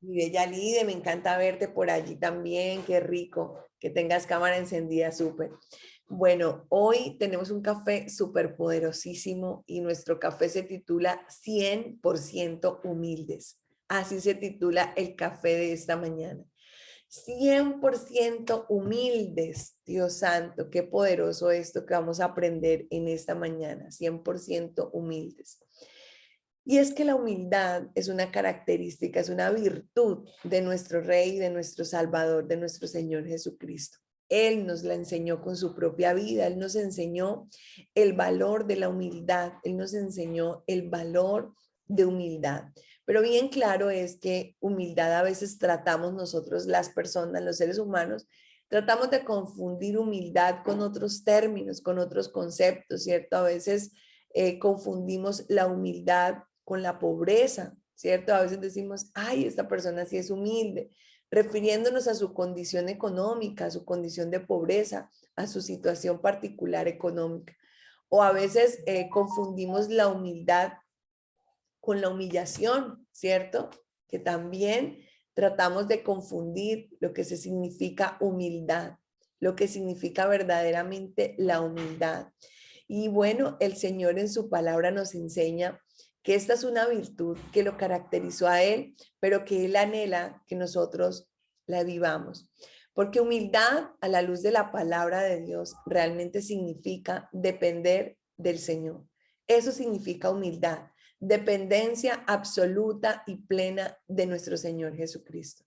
Mi bella Lide, me encanta verte por allí también, qué rico que tengas cámara encendida, súper. Bueno, hoy tenemos un café súper poderosísimo y nuestro café se titula 100% humildes. Así se titula el café de esta mañana. 100% humildes, Dios santo, qué poderoso esto que vamos a aprender en esta mañana, 100% humildes. Y es que la humildad es una característica, es una virtud de nuestro Rey, de nuestro Salvador, de nuestro Señor Jesucristo. Él nos la enseñó con su propia vida, Él nos enseñó el valor de la humildad, Él nos enseñó el valor de humildad. Pero bien claro es que humildad a veces tratamos nosotros, las personas, los seres humanos, tratamos de confundir humildad con otros términos, con otros conceptos, ¿cierto? A veces confundimos la humildad con la pobreza, ¿cierto? A veces decimos, ay, esta persona sí es humilde, refiriéndonos a su condición económica, a su condición de pobreza, a su situación particular económica. O a veces confundimos la humildad con la humillación, ¿cierto? Que también tratamos de confundir lo que se significa humildad, lo que significa verdaderamente la humildad. Y bueno, el Señor en su palabra nos enseña que esta es una virtud que lo caracterizó a Él, pero que Él anhela que nosotros la vivamos. Porque humildad a la luz de la palabra de Dios realmente significa depender del Señor. Eso significa humildad, dependencia absoluta y plena de nuestro Señor Jesucristo.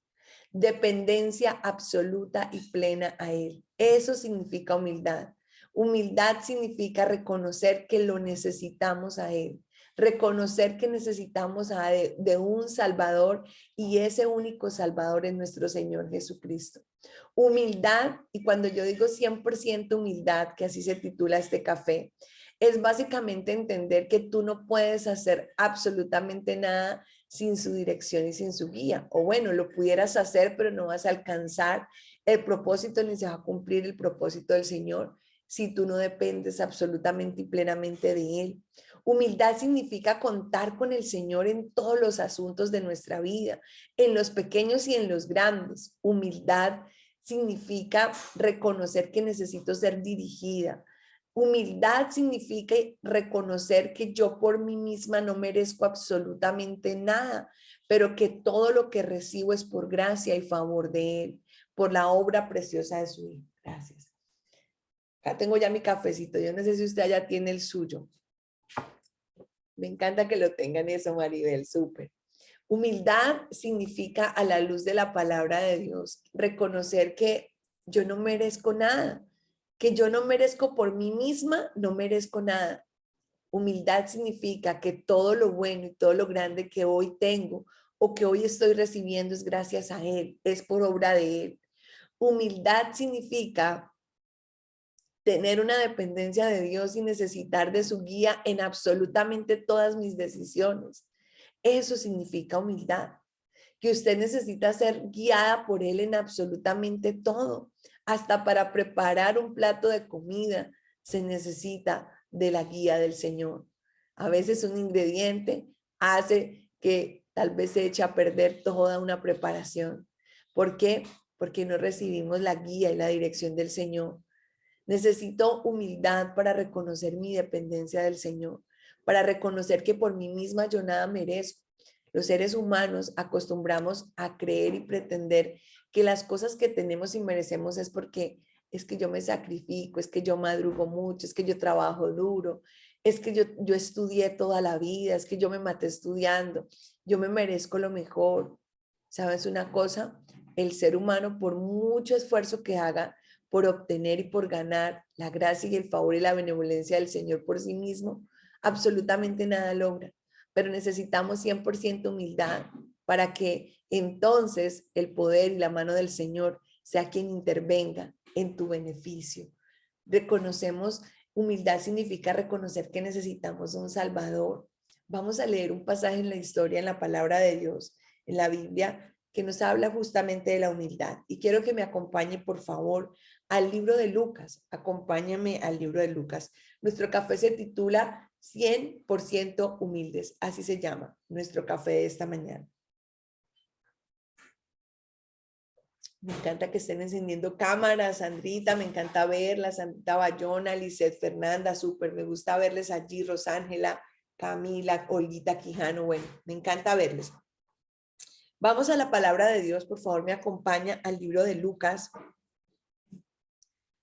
Dependencia absoluta y plena a Él. Eso significa humildad. Humildad significa reconocer que lo necesitamos a Él, reconocer que necesitamos de un Salvador y ese único Salvador es nuestro Señor Jesucristo. Humildad, y cuando yo digo 100% humildad, que así se titula este café, es básicamente entender que tú no puedes hacer absolutamente nada sin su dirección y sin su guía. O bueno, lo pudieras hacer, pero no vas a alcanzar el propósito ni se va a cumplir el propósito del Señor si tú no dependes absolutamente y plenamente de Él. Humildad significa contar con el Señor en todos los asuntos de nuestra vida, en los pequeños y en los grandes. Humildad significa reconocer que necesito ser dirigida. Humildad significa reconocer que yo por mí misma no merezco absolutamente nada, pero que todo lo que recibo es por gracia y favor de Él, por la obra preciosa de su Hijo. Gracias. Acá tengo ya mi cafecito. Yo no sé si usted ya tiene el suyo. Me encanta que lo tengan eso, Maribel. Súper. Humildad significa a la luz de la palabra de Dios, reconocer que yo no merezco nada, que yo no merezco por mí misma, no merezco nada. Humildad significa que todo lo bueno y todo lo grande que hoy tengo o que hoy estoy recibiendo es gracias a Él, es por obra de Él. Humildad significa tener una dependencia de Dios y necesitar de su guía en absolutamente todas mis decisiones. Eso significa humildad, que usted necesita ser guiada por Él en absolutamente todo. Hasta para preparar un plato de comida se necesita de la guía del Señor. A veces un ingrediente hace que tal vez se eche a perder toda una preparación. ¿Por qué? Porque no recibimos la guía y la dirección del Señor. Necesito humildad para reconocer mi dependencia del Señor, para reconocer que por mí misma yo nada merezco. Los seres humanos acostumbramos a creer y pretender que las cosas que tenemos y merecemos es porque es que yo me sacrifico, es que yo madrugo mucho, es que yo trabajo duro, es que yo estudié toda la vida, es que yo me maté estudiando, yo me merezco lo mejor. ¿Sabes una cosa? El ser humano, por mucho esfuerzo que haga, por obtener y por ganar la gracia y el favor y la benevolencia del Señor por sí mismo, absolutamente nada logra. Pero necesitamos 100% humildad para que entonces el poder y la mano del Señor sea quien intervenga en tu beneficio. Reconocemos, humildad significa reconocer que necesitamos un Salvador. Vamos a leer un pasaje en la historia, en la palabra de Dios, en la Biblia, que nos habla justamente de la humildad. Y quiero que me acompañe, por favor, al libro de Lucas. Acompáñame al libro de Lucas. Nuestro café se titula 100% humildes. Así se llama nuestro café de esta mañana. Me encanta que estén encendiendo cámaras, Sandrita, me encanta verla, Sandrita Bayona, Lisette Fernanda, súper, me gusta verles allí, Rosángela, Camila, Olguita Quijano, bueno, me encanta verles. Vamos a la palabra de Dios, por favor, me acompaña al libro de Lucas.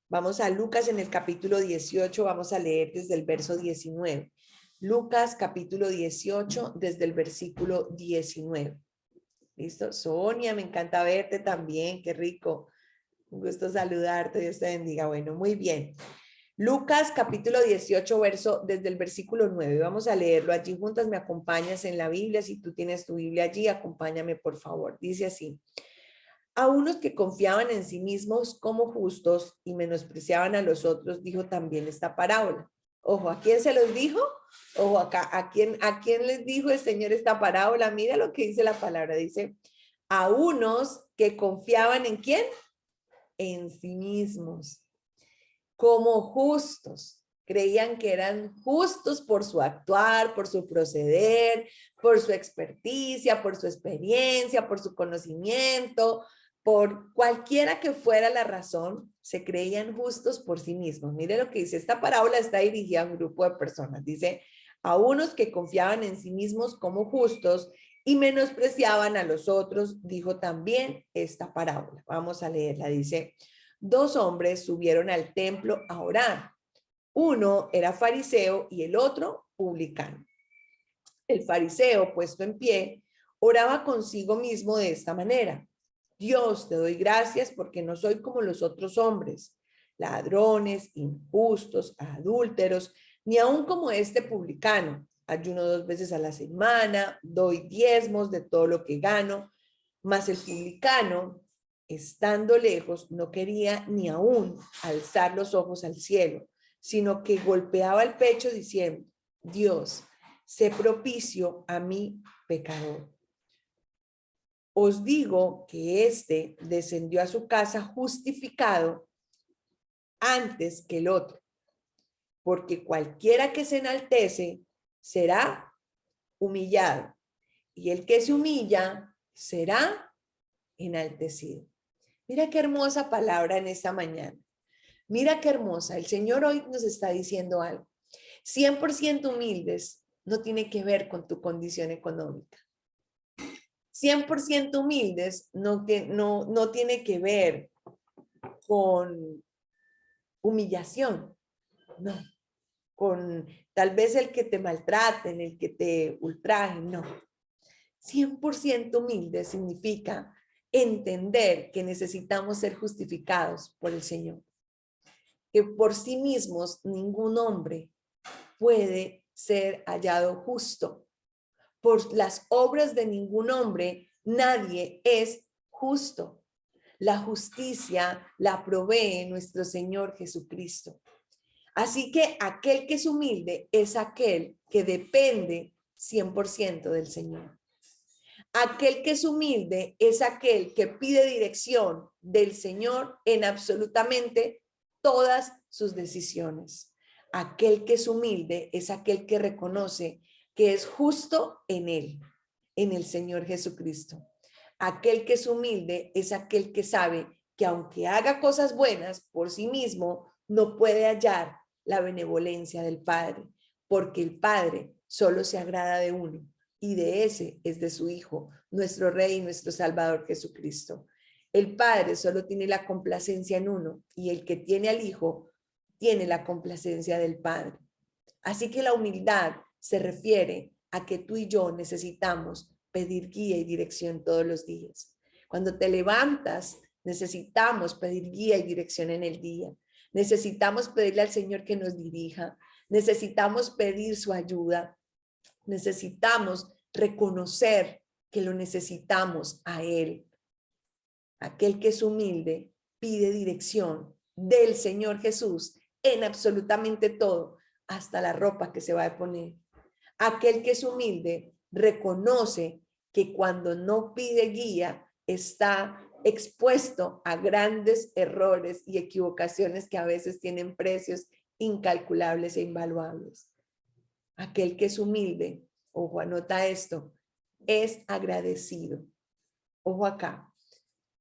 Vamos a Lucas en el capítulo 18, vamos a leer desde el verso 19. Lucas capítulo 18, desde el versículo 19. ¿Listo? Sonia, me encanta verte también, qué rico. Un gusto saludarte, Dios te bendiga. Bueno, muy bien. Lucas capítulo 18, desde el versículo 9. Vamos a leerlo allí juntas, me acompañas en la Biblia. Si tú tienes tu Biblia allí, acompáñame por favor. Dice así: a unos que confiaban en sí mismos como justos y menospreciaban a los otros, dijo también esta parábola. Ojo, ¿a quién se los dijo? Ojo, acá, ¿a quién les dijo el Señor esta parábola? Mira lo que dice la palabra, dice, a unos que confiaban ¿en quién? En sí mismos, como justos. Creían que eran justos por su actuar, por su proceder, por su experticia, por su experiencia, por su conocimiento, por cualquiera que fuera la razón, se creían justos por sí mismos. Mire lo que dice, esta parábola está dirigida a un grupo de personas. Dice, a unos que confiaban en sí mismos como justos y menospreciaban a los otros, dijo también esta parábola. Vamos a leerla, dice, dos hombres subieron al templo a orar. Uno era fariseo y el otro publicano. El fariseo, puesto en pie, oraba consigo mismo de esta manera: Dios, te doy gracias porque no soy como los otros hombres, ladrones, injustos, adúlteros, ni aun como este publicano. Ayuno 2 veces a la semana, doy diezmos de todo lo que gano. Mas el publicano, estando lejos, no quería ni aún alzar los ojos al cielo, sino que golpeaba el pecho diciendo: Dios, sé propicio a mi pecador. Os digo que éste descendió a su casa justificado antes que el otro, porque cualquiera que se enaltece será humillado, y el que se humilla será enaltecido. Mira qué hermosa palabra en esta mañana. Mira qué hermosa. El Señor hoy nos está diciendo algo. 100% humildes no tiene que ver con tu condición económica. 100% humildes no tiene que ver con humillación, no. Con tal vez el que te maltraten, el que te ultrajen, no. 100% humilde significa entender que necesitamos ser justificados por el Señor. Que por sí mismos ningún hombre puede ser hallado justo. Por las obras de ningún hombre, nadie es justo. La justicia la provee nuestro Señor Jesucristo. Así que aquel que es humilde es aquel que depende 100% del Señor. Aquel que es humilde es aquel que pide dirección del Señor en absolutamente todas sus decisiones. Aquel que es humilde es aquel que reconoce que es justo en Él, en el Señor Jesucristo. Aquel que es humilde es aquel que sabe que aunque haga cosas buenas por sí mismo, no puede hallar la benevolencia del Padre, porque el Padre solo se agrada de uno, y de ese es de su Hijo, nuestro Rey y nuestro Salvador Jesucristo. El Padre solo tiene la complacencia en uno, y el que tiene al Hijo tiene la complacencia del Padre. Así que la humildad se refiere a que tú y yo necesitamos pedir guía y dirección todos los días. Cuando te levantas, necesitamos pedir guía y dirección en el día. Necesitamos pedirle al Señor que nos dirija. Necesitamos pedir su ayuda. Necesitamos reconocer que lo necesitamos a Él. Aquel que es humilde pide dirección del Señor Jesús en absolutamente todo, hasta la ropa que se va a poner. Aquel que es humilde reconoce que cuando no pide guía está expuesto a grandes errores y equivocaciones que a veces tienen precios incalculables e invaluables. Aquel que es humilde, ojo, anota esto, es agradecido. Ojo acá,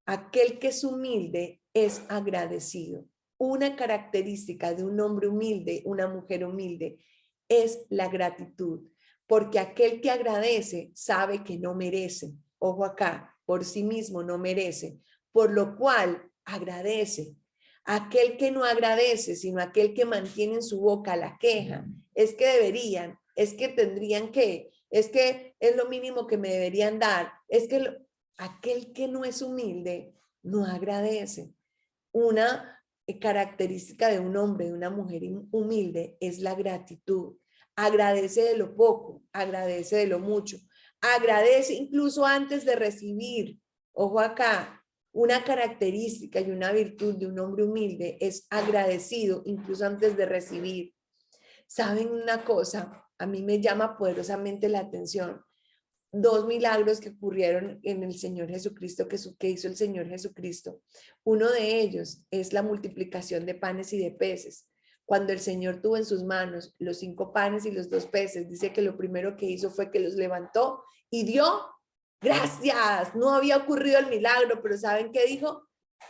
aquel que es humilde es agradecido. Una característica de un hombre humilde, una mujer humilde, es la gratitud, porque aquel que agradece sabe que no merece. Ojo acá, por sí mismo no merece, por lo cual agradece. Aquel que no agradece, sino aquel que mantiene en su boca la queja, es que deberían, es que tendrían que, es que es lo mínimo que me deberían dar, es que aquel que no es humilde no agradece. Una característica de un hombre, de una mujer humilde es la gratitud. Agradece de lo poco, agradece de lo mucho, agradece incluso antes de recibir. Ojo acá, una característica y una virtud de un hombre humilde es agradecido incluso antes de recibir. ¿Saben una cosa? A mí me llama poderosamente la atención. Dos milagros que ocurrieron en el Señor Jesucristo, que hizo el Señor Jesucristo. Uno de ellos es la multiplicación de panes y de peces. Cuando el Señor tuvo en sus manos los 5 panes y los 2 peces, dice que lo primero que hizo fue que los levantó y dio gracias. No había ocurrido el milagro, pero ¿saben qué dijo?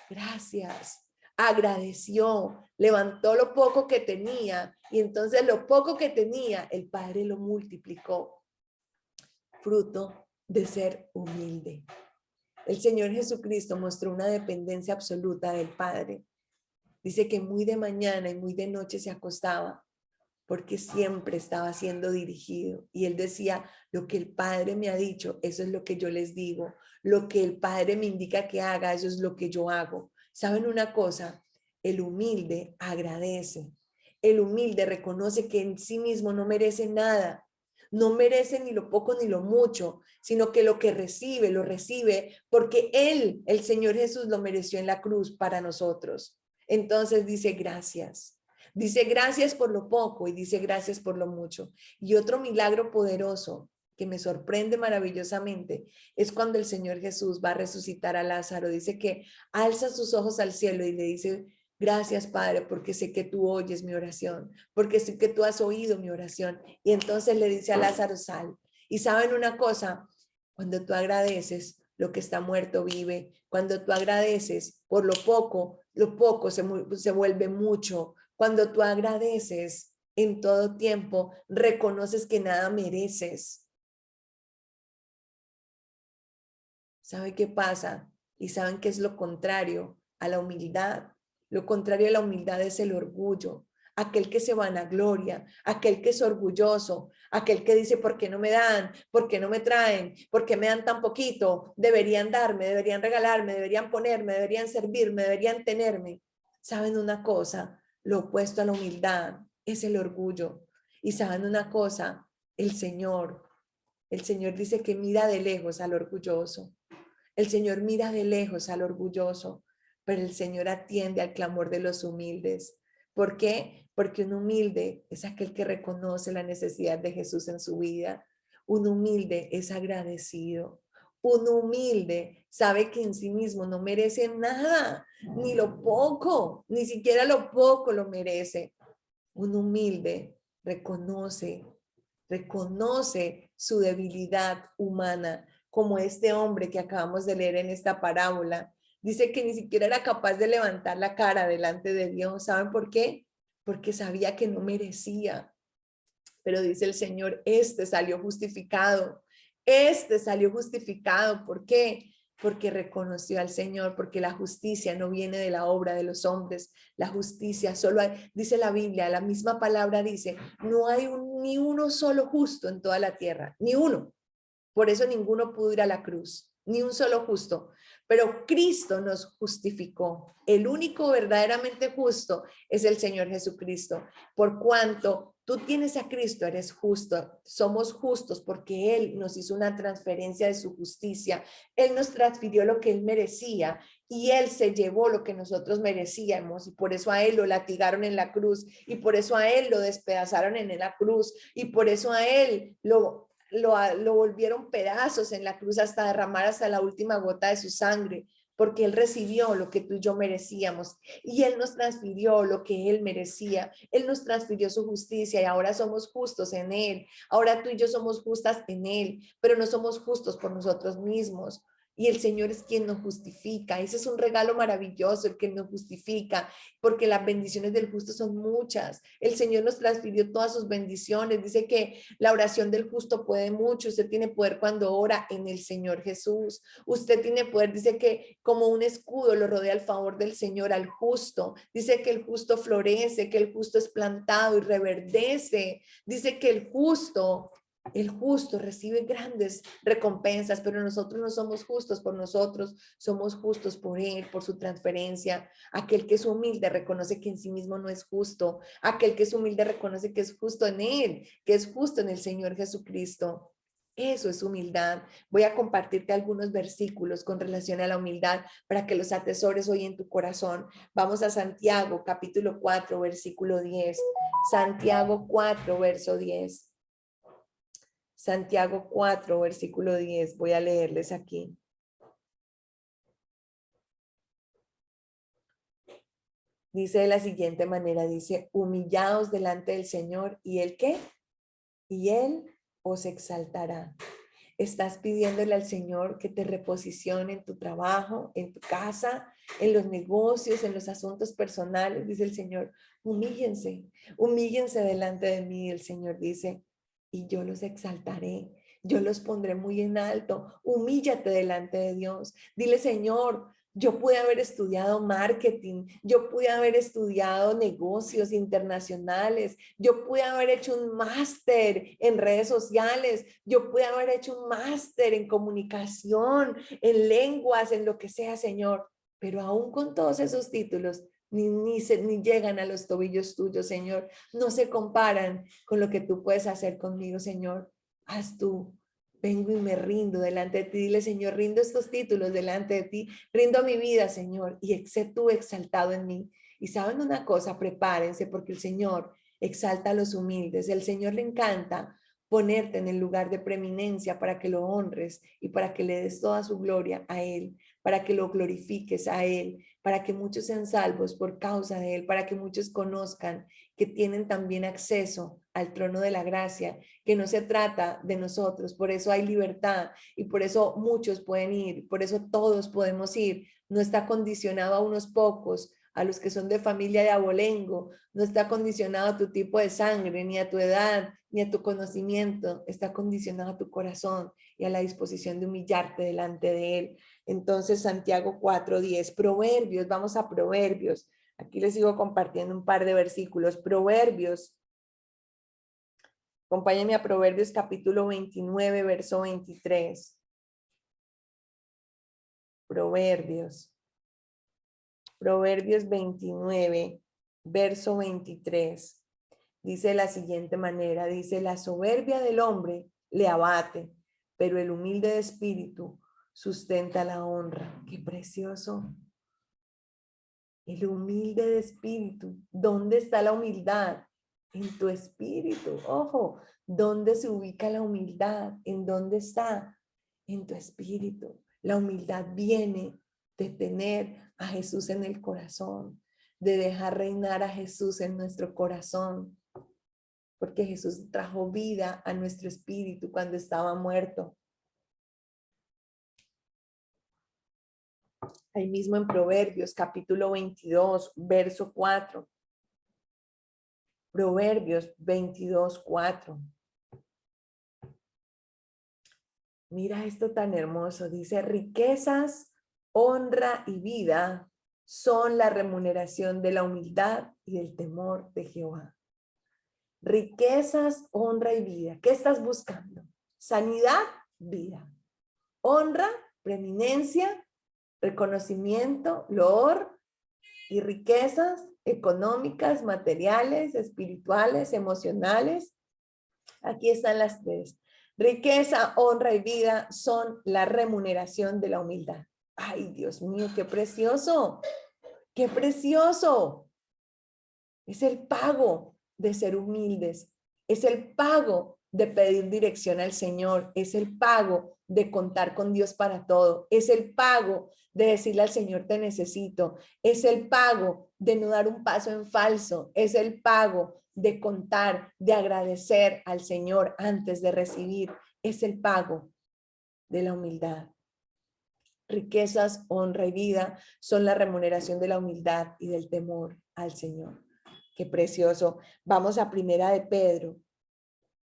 Gracias. Agradeció, levantó lo poco que tenía y entonces lo poco que tenía, el Padre lo multiplicó. Fruto de ser humilde. El Señor Jesucristo mostró una dependencia absoluta del Padre. Dice que muy de mañana y muy de noche se acostaba porque siempre estaba siendo dirigido. Y él decía, lo que el Padre me ha dicho, eso es lo que yo les digo. Lo que el Padre me indica que haga, eso es lo que yo hago. ¿Saben una cosa? El humilde agradece. El humilde reconoce que en sí mismo no merece nada. No merece ni lo poco ni lo mucho, sino que lo que recibe, lo recibe porque Él, el Señor Jesús, lo mereció en la cruz para nosotros. Entonces dice gracias. Dice gracias por lo poco y dice gracias por lo mucho. Y otro milagro poderoso que me sorprende maravillosamente es cuando el Señor Jesús va a resucitar a Lázaro. Dice que alza sus ojos al cielo y le dice, gracias Padre, porque sé que tú oyes mi oración, porque sé que tú has oído mi oración. Y entonces le dice a Lázaro, sal. Y saben una cosa, cuando tú agradeces, lo que está muerto vive. Cuando tú agradeces por lo poco se vuelve mucho. Cuando tú agradeces en todo tiempo, reconoces que nada mereces. ¿Sabe qué pasa? Y saben que es lo contrario a la humildad. Lo contrario a la humildad es el orgullo. Aquel que se vanagloria, aquel que es orgulloso, aquel que dice, ¿por qué no me dan? ¿Por qué no me traen? ¿Por qué me dan tan poquito? Deberían darme, deberían regalarme, deberían ponerme, deberían servirme, deberían tenerme. ¿Saben una cosa? Lo opuesto a la humildad es el orgullo. Y saben una cosa, el Señor dice que mira de lejos al orgulloso. El Señor mira de lejos al orgulloso, pero el Señor atiende al clamor de los humildes. ¿Por qué? Porque un humilde es aquel que reconoce la necesidad de Jesús en su vida. Un humilde es agradecido. Un humilde sabe que en sí mismo no merece nada, ni lo poco, ni siquiera lo poco lo merece. Un humilde reconoce su debilidad humana, como este hombre que acabamos de leer en esta parábola. Dice que ni siquiera era capaz de levantar la cara delante de Dios. ¿Saben por qué? Porque sabía que no merecía. Pero dice el Señor, este salió justificado. Este salió justificado. ¿Por qué? Porque reconoció al Señor, porque la justicia no viene de la obra de los hombres. La justicia solo hay, dice la Biblia, la misma palabra dice, no hay ni uno solo justo en toda la tierra, ni uno. Por eso ninguno pudo ir a la cruz, ni un solo justo. Pero Cristo nos justificó. El único verdaderamente justo es el Señor Jesucristo. Por cuanto tú tienes a Cristo, eres justo. Somos justos porque Él nos hizo una transferencia de su justicia. Él nos transfirió lo que Él merecía y Él se llevó lo que nosotros merecíamos. Y por eso a Él lo latigaron en la cruz. Y por eso a Él lo despedazaron en la cruz. Y por eso a Él lo volvieron pedazos en la cruz hasta derramar hasta la última gota de su sangre, porque Él recibió lo que tú y yo merecíamos y Él nos transfirió lo que Él merecía. Él nos transfirió su justicia y ahora somos justos en Él. Ahora tú y yo somos justas en Él, pero no somos justos por nosotros mismos. Y el Señor es quien nos justifica. Ese es un regalo maravilloso, el que nos justifica, porque las bendiciones del justo son muchas. El Señor nos transfirió todas sus bendiciones. Dice que la oración del justo puede mucho. Usted tiene poder cuando ora en el Señor Jesús. Usted tiene poder, dice que como un escudo lo rodea el favor del Señor al justo. Dice que el justo florece, que el justo es plantado y reverdece. Dice que el justo recibe grandes recompensas, pero nosotros no somos justos por nosotros, somos justos por Él, por su transferencia. Aquel que es humilde reconoce que en sí mismo no es justo. Aquel que es humilde reconoce que es justo en Él, que es justo en el Señor Jesucristo. Eso es humildad. Voy a compartirte algunos versículos con relación a la humildad para que los atesores hoy en tu corazón. Vamos a Santiago, capítulo 4, versículo 10. Santiago 4, verso 10. Santiago 4, versículo 10. Voy a leerles aquí. Dice de la siguiente manera, dice, humillaos delante del Señor, ¿y Él qué? Y Él os exaltará. Estás pidiéndole al Señor que te reposicione en tu trabajo, en tu casa, en los negocios, en los asuntos personales. Dice el Señor, humíllense, humíllense delante de mí. El Señor dice, y yo los exaltaré, yo los pondré muy en alto. Humíllate delante de Dios. Dile, Señor, yo pude haber estudiado marketing, yo pude haber estudiado negocios internacionales, yo pude haber hecho un máster en redes sociales, yo pude haber hecho un máster en comunicación, en lenguas, en lo que sea, Señor. Pero aún con todos esos títulos, ni llegan a los tobillos tuyos, Señor. No se comparan con lo que tú puedes hacer conmigo, Señor. Haz tú. Vengo y me rindo delante de ti. Dile, Señor, rindo estos títulos delante de ti. Rindo mi vida, Señor, y sé tú exaltado en mí. Y saben una cosa, prepárense porque el Señor exalta a los humildes. El Señor le encanta ponerte en el lugar de preeminencia para que lo honres y para que le des toda su gloria a Él, para que lo glorifiques a Él, para que muchos sean salvos por causa de Él, para que muchos conozcan que tienen también acceso al trono de la gracia, que no se trata de nosotros, por eso hay libertad y por eso muchos pueden ir, por eso todos podemos ir, no está condicionado a unos pocos, a los que son de familia de abolengo, no está condicionado a tu tipo de sangre, ni a tu edad, ni a tu conocimiento, está condicionado a tu corazón y a la disposición de humillarte delante de Él. Entonces, Santiago 4:10, Proverbios, vamos a Proverbios. Aquí les sigo compartiendo un par de versículos. Proverbios, acompáñenme a Proverbios capítulo 29, verso 23. Proverbios 29, verso 23. Dice de la siguiente manera, dice, la soberbia del hombre le abate, pero el humilde de espíritu sustenta la honra. Qué precioso. El humilde de espíritu. ¿Dónde está la humildad? En tu espíritu. Ojo, ¿dónde se ubica la humildad? ¿En dónde está? En tu espíritu. La humildad viene de tener a Jesús en el corazón, de dejar reinar a Jesús en nuestro corazón, porque Jesús trajo vida a nuestro espíritu cuando estaba muerto. Ahí mismo en Proverbios, capítulo 22, verso 4. Proverbios 22, 4. Mira esto tan hermoso. Dice, riquezas, honra y vida son la remuneración de la humildad y el temor de Jehová. Riquezas, honra y vida. ¿Qué estás buscando? Sanidad, vida. Honra, preeminencia, reconocimiento, loor y riquezas económicas, materiales, espirituales, emocionales. Aquí están las tres. Riqueza, honra y vida son la remuneración de la humildad. Ay, Dios mío, qué precioso. Qué precioso. Es el pago de ser humildes. Es el pago de pedir dirección al Señor. Es el pago de contar con Dios para todo. Es el pago de decirle al Señor, te necesito. Es el pago de no dar un paso en falso. Es el pago de contar, de agradecer al Señor antes de recibir. Es el pago de la humildad. Riquezas, honra y vida son la remuneración de la humildad y del temor al Señor. Qué precioso. Vamos a Primera de Pedro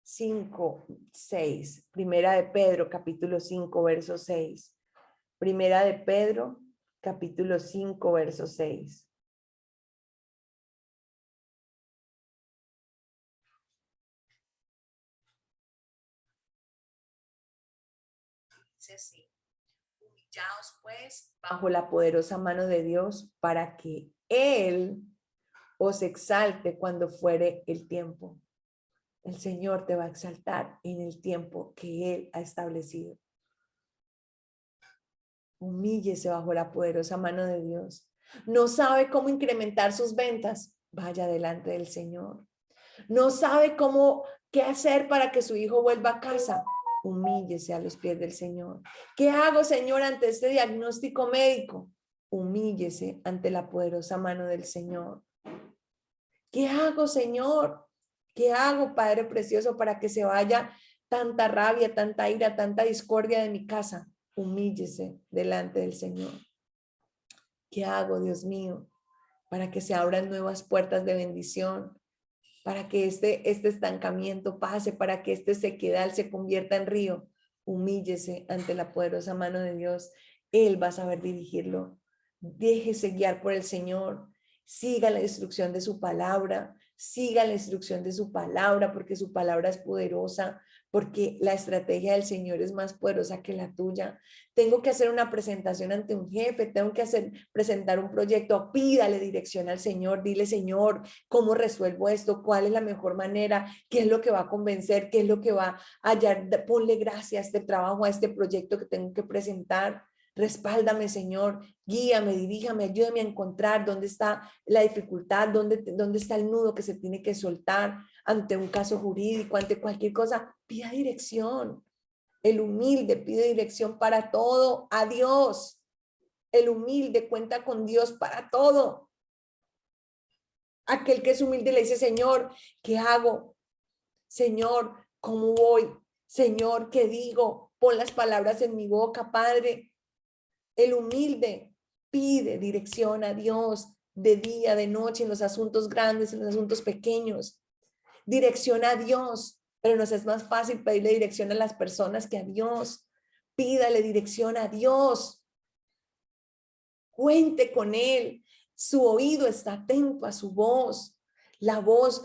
5, 6. Primera de Pedro, capítulo 5, verso 6. Primera de Pedro, capítulo 5, verso 6. Dice así: humillaos pues bajo la poderosa mano de Dios para que Él os exalte cuando fuere el tiempo. El Señor te va a exaltar en el tiempo que Él ha establecido. Humíllese bajo la poderosa mano de Dios. No sabe cómo incrementar sus ventas, vaya delante del Señor. No sabe qué hacer para que su hijo vuelva a casa, humíllese a los pies del Señor. ¿Qué hago, Señor, ante este diagnóstico médico? Humíllese ante la poderosa mano del Señor. ¿Qué hago, Señor? ¿Qué hago, Padre precioso, para que se vaya tanta rabia, tanta ira, tanta discordia de mi casa? Humíllese delante del Señor. ¿Qué hago, Dios mío, para que se abran nuevas puertas de bendición? Para que este estancamiento pase, para que este sequedal se convierta en río. Humíllese ante la poderosa mano de Dios. Él va a saber dirigirlo. Déjese guiar por el Señor. Siga la instrucción de su palabra. Siga la instrucción de su palabra, porque su palabra es poderosa, porque la estrategia del Señor es más poderosa que la tuya. Tengo que hacer una presentación ante un jefe, tengo que presentar un proyecto. Pídale dirección al Señor. Dile: Señor, ¿cómo resuelvo esto? ¿Cuál es la mejor manera? ¿Qué es lo que va a convencer? ¿Qué es lo que va a hallar? Ponle gracia a este trabajo, a este proyecto que tengo que presentar. Respáldame, Señor, guíame, diríjame, ayúdame a encontrar dónde está la dificultad, dónde está el nudo que se tiene que soltar ante un caso jurídico, ante cualquier cosa. Pida dirección. El humilde pide dirección para todo a Dios. El humilde cuenta con Dios para todo. Aquel que es humilde le dice: Señor, ¿qué hago? Señor, ¿cómo voy? Señor, ¿qué digo? Pon las palabras en mi boca, Padre. El humilde pide dirección a Dios de día, de noche, en los asuntos grandes, en los asuntos pequeños. Dirección a Dios, pero nos es más fácil pedirle dirección a las personas que a Dios. Pídale dirección a Dios. Cuente con Él. Su oído está atento a su voz. La voz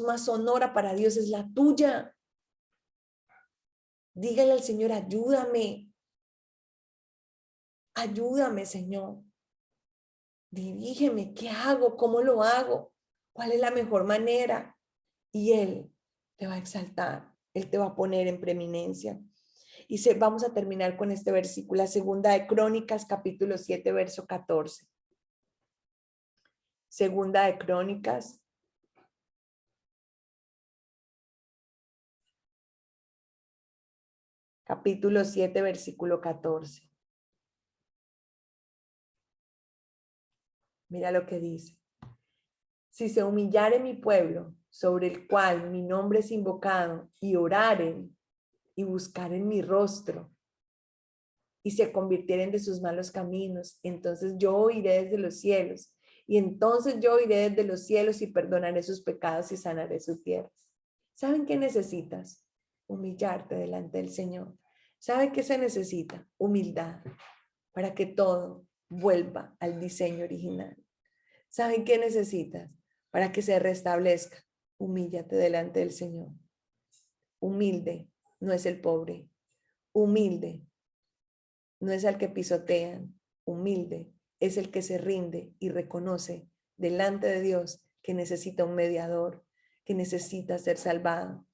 más sonora para Dios es la tuya. Dígale al Señor: ayúdame. Ayúdame, Señor. Dirígeme, ¿qué hago? ¿Cómo lo hago? ¿Cuál es la mejor manera? Y Él te va a exaltar. Él te va a poner en preeminencia. Y vamos a terminar con este versículo, segunda de Crónicas, capítulo 7, verso 14. Segunda de Crónicas, capítulo 7, versículo 14. Mira lo que dice: si se humillare mi pueblo, sobre el cual mi nombre es invocado, y oraren y buscaren mi rostro, y se convirtieren de sus malos caminos, entonces yo oiré desde los cielos, y entonces yo oiré desde los cielos y perdonaré sus pecados y sanaré su tierra. ¿Saben qué necesitas? Humillarte delante del Señor. ¿Saben qué se necesita? Humildad, para que todo vuelva al diseño original. ¿Saben qué necesitas? Para que se restablezca. Humíllate delante del Señor. Humilde no es el pobre. Humilde no es el que pisotean. Humilde es el que se rinde y reconoce delante de Dios que necesita un mediador, que necesita ser salvado.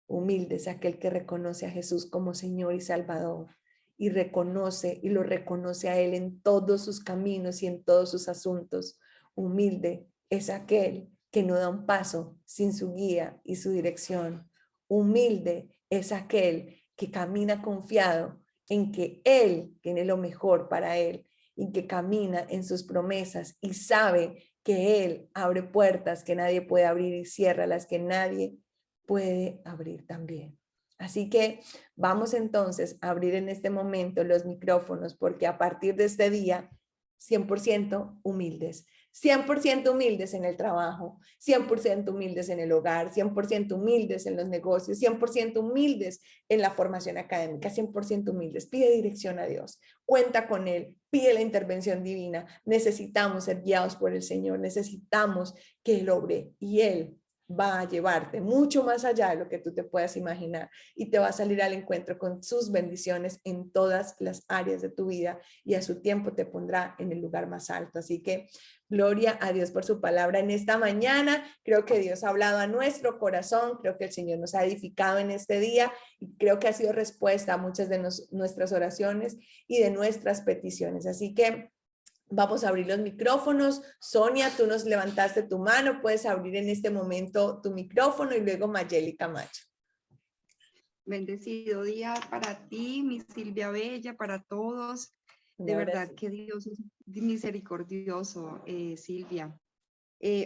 Humilde es aquel que reconoce a Jesús como Señor y Salvador y lo reconoce a Él en todos sus caminos y en todos sus asuntos. Humilde es aquel que no da un paso sin su guía y su dirección. Humilde es aquel que camina confiado en que Él tiene lo mejor para él y que camina en sus promesas y sabe que Él abre puertas que nadie puede abrir y cierra las que nadie puede abrir también. Así que vamos entonces a abrir en este momento los micrófonos porque a partir de este día, 100% humildes. 100% humildes en el trabajo, 100% humildes en el hogar, 100% humildes en los negocios, 100% humildes en la formación académica, 100% humildes. Pide dirección a Dios, cuenta con Él, pide la intervención divina. Necesitamos ser guiados por el Señor, necesitamos que Él obre y Él va a llevarte mucho más allá de lo que tú te puedas imaginar y te va a salir al encuentro con sus bendiciones en todas las áreas de tu vida y a su tiempo te pondrá en el lugar más alto. Así que gloria a Dios por su palabra en esta mañana. Creo que Dios ha hablado a nuestro corazón, creo que el Señor nos ha edificado en este día y creo que ha sido respuesta a muchas de nuestras oraciones y de nuestras peticiones. Así que vamos a abrir los micrófonos. Sonia, tú nos levantaste tu mano, puedes abrir en este momento tu micrófono y luego Mayeli Camacho. Bendecido día para ti, mi Silvia Bella, para todos. De verdad que Dios es misericordioso, Silvia.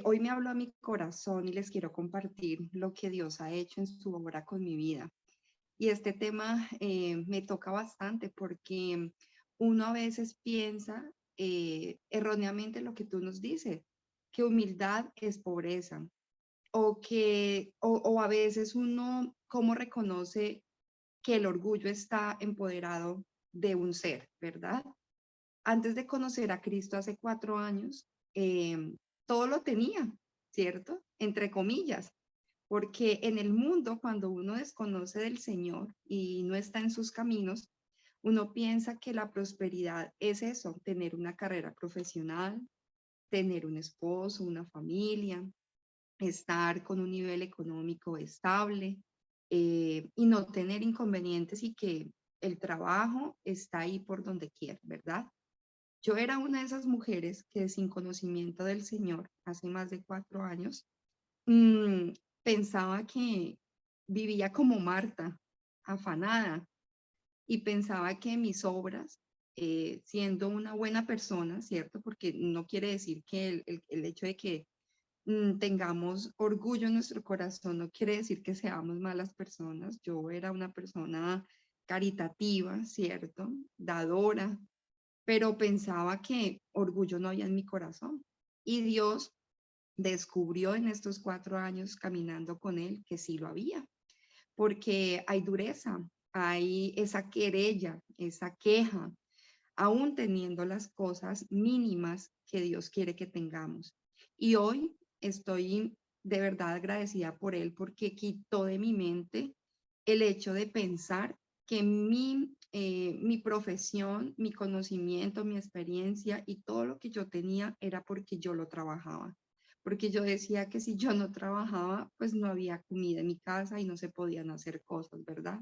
Hoy me habló a mi corazón y les quiero compartir lo que Dios ha hecho en su obra con mi vida. Y este tema me toca bastante porque uno a veces piensa erróneamente lo que tú nos dices, que humildad es pobreza, o a veces uno, ¿cómo reconoce que el orgullo está empoderado de un ser, verdad? Antes de conocer a Cristo hace 4 años, todo lo tenía, ¿cierto? Entre comillas, porque en el mundo, cuando uno desconoce del Señor y no está en sus caminos, uno piensa que la prosperidad es eso, tener una carrera profesional, tener un esposo, una familia, estar con un nivel económico estable y no tener inconvenientes y que el trabajo está ahí por donde quiera, ¿verdad? Yo era una de esas mujeres que sin conocimiento del Señor, hace más de 4 años, mmm, pensaba que vivía como Marta, afanada, y pensaba que mis obras, siendo una buena persona, ¿cierto? Porque no quiere decir que el hecho de que tengamos orgullo en nuestro corazón, no quiere decir que seamos malas personas. Yo era una persona caritativa, ¿cierto? Dadora, pero pensaba que orgullo no había en mi corazón. Y Dios descubrió en estos 4 años caminando con Él que sí lo había, porque hay dureza, hay esa querella, esa queja, aún teniendo las cosas mínimas que Dios quiere que tengamos. Y hoy estoy de verdad agradecida por Él porque quitó de mi mente el hecho de pensar que mi profesión, mi conocimiento, mi experiencia y todo lo que yo tenía era porque yo lo trabajaba. Porque yo decía que si yo no trabajaba, pues no había comida en mi casa y no se podían hacer cosas, ¿verdad?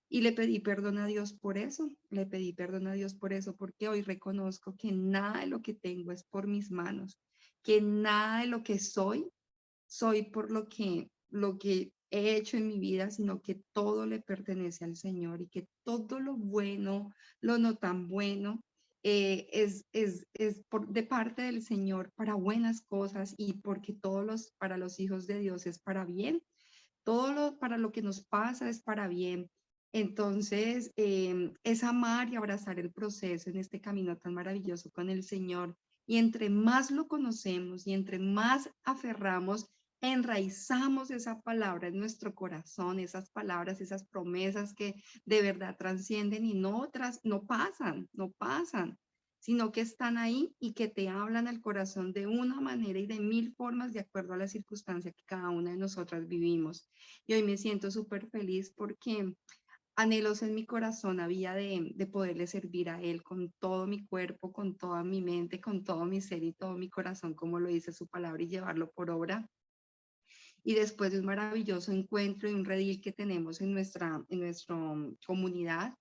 Y le pedí perdón a Dios por eso, le pedí perdón a Dios por eso, porque hoy reconozco que nada de lo que tengo es por mis manos, que nada de lo que soy por lo que he hecho en mi vida, sino que todo le pertenece al Señor y que todo lo bueno, lo no tan bueno, de parte del Señor para buenas cosas y porque para los hijos de Dios es para bien. Para lo que nos pasa es para bien. Entonces, es amar y abrazar el proceso en este camino tan maravilloso con el Señor. Y entre más lo conocemos y entre más aferramos, enraizamos esa palabra en nuestro corazón, esas palabras, esas promesas que de verdad trascienden y no pasan, no pasan, sino que están ahí y que te hablan al corazón de una manera y de 1000 formas de acuerdo a la circunstancia que cada una de nosotras vivimos. Y hoy me siento súper feliz porque anhelos en mi corazón había de poderle servir a Él con todo mi cuerpo, con toda mi mente, con todo mi ser y todo mi corazón, como lo dice su palabra, y llevarlo por obra. Y después de un maravilloso encuentro y un redil que tenemos en nuestra comunidad,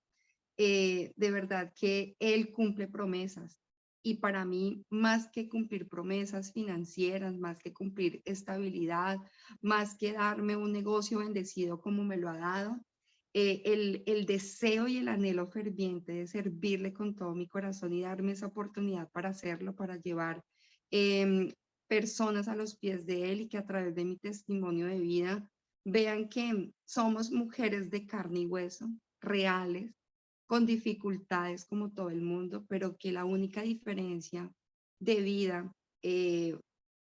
de verdad que Él cumple promesas. Y para mí, más que cumplir promesas financieras, más que cumplir estabilidad, más que darme un negocio bendecido como me lo ha dado, el deseo y el anhelo ferviente de servirle con todo mi corazón y darme esa oportunidad para hacerlo, para llevar personas a los pies de Él y que a través de mi testimonio de vida vean que somos mujeres de carne y hueso, reales, con dificultades como todo el mundo, pero que la única diferencia de vida eh,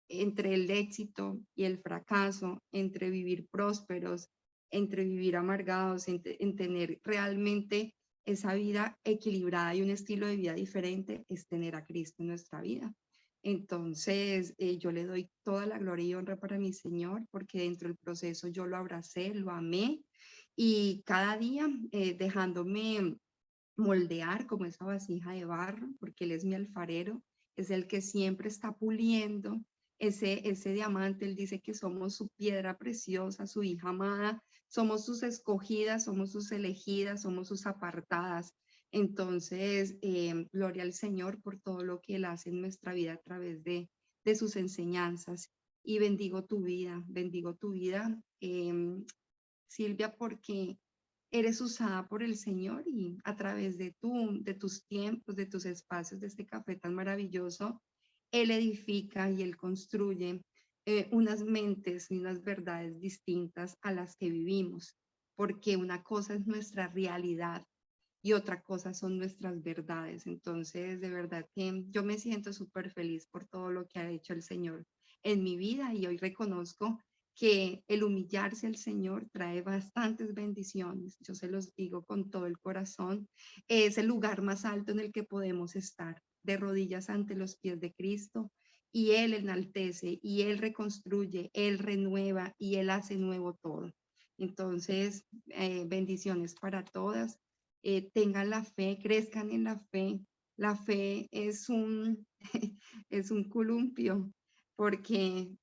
entre el éxito y el fracaso, entre vivir prósperos, entre vivir amargados, en tener realmente esa vida equilibrada y un estilo de vida diferente, es tener a Cristo en nuestra vida. Entonces, yo le doy toda la gloria y honra para mi Señor, porque dentro del proceso yo lo abracé, lo amé, y cada día dejándome moldear como esa vasija de barro, porque Él es mi alfarero, es el que siempre está puliendo ese diamante. Él dice que somos su piedra preciosa, su hija amada, somos sus escogidas, somos sus elegidas, somos sus apartadas. Entonces, gloria al Señor por todo lo que Él hace en nuestra vida a través de sus enseñanzas. Y bendigo tu vida, Silvia, porque eres usada por el Señor y a través de tus tiempos, de tus espacios, de este café tan maravilloso, Él edifica y Él construye unas mentes y unas verdades distintas a las que vivimos, porque una cosa es nuestra realidad y otra cosa son nuestras verdades. Entonces, de verdad que yo me siento súper feliz por todo lo que ha hecho el Señor en mi vida, y hoy reconozco que el humillarse al Señor trae bastantes bendiciones. Yo se los digo con todo el corazón. Es el lugar más alto en el que podemos estar, de rodillas ante los pies de Cristo, y Él enaltece, y Él reconstruye, Él renueva, y Él hace nuevo todo. Entonces, bendiciones para todas. Tengan la fe, crezcan en la fe. La fe es un, es un columpio, porque